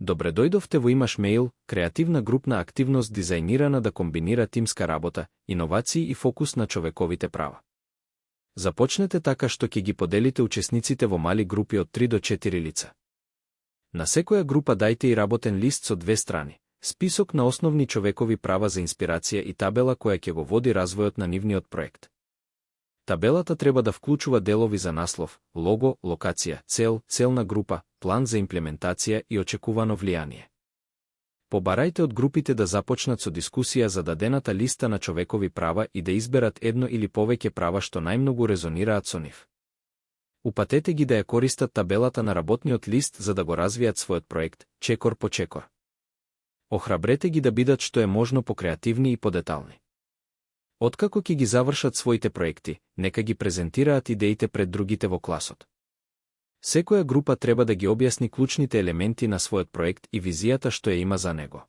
Добре дојдовте во Имаш мејл, креативна групна активност дизајнирана да комбинира тимска работа, иновации и фокус на човековите права. Започнете така што ќе ги поделите учесниците во мали групи од 3 до 4 лица. На секоја група дајте и работен лист со 2 страни, список на основни човекови права за инспирација и табела која ќе го води развојот на нивниот проект. Табелата треба да вклучува делови за наслов, лого, локација, целна група, план за имплементација и очекувано влијание. Побарајте од групите да започнат со дискусија за дадената листа на човекови права и да изберат едно или повеќе права што најмногу резонираат со нив. Упатете ги да ја користат табелата на работниот лист за да го развијат својот проект, чекор по чекор. Охрабрете ги да бидат што е можно покреативни и подетални. Откако ќе ги завршат своите проекти, нека ги презентираат идеите пред другите во класот. Секоја група треба да ги објасни клучните елементи на својот проект и визијата што ја има за него.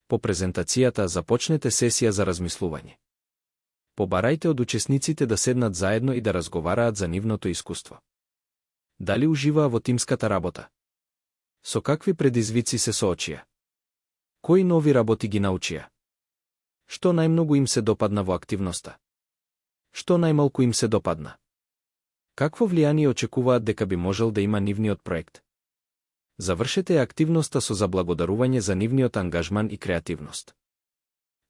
По презентацијата започнете сесија за размислување. Побарајте од учесниците да седнат заедно и да разговараат за нивното искуство. Дали уживаа во тимската работа? Со какви предизвици се соочија? Кои нови работи ги научија? Што најмногу им се допадна во активноста? Што најмалку им се допадна? Какво влијание очекуваат дека би можел да има нивниот проект? Завршете активноста со заблагодарување за нивниот ангажман и креативност.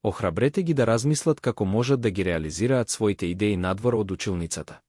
Охрабрете ги да размислат како можат да ги реализираат своите идеи надвор од училницата.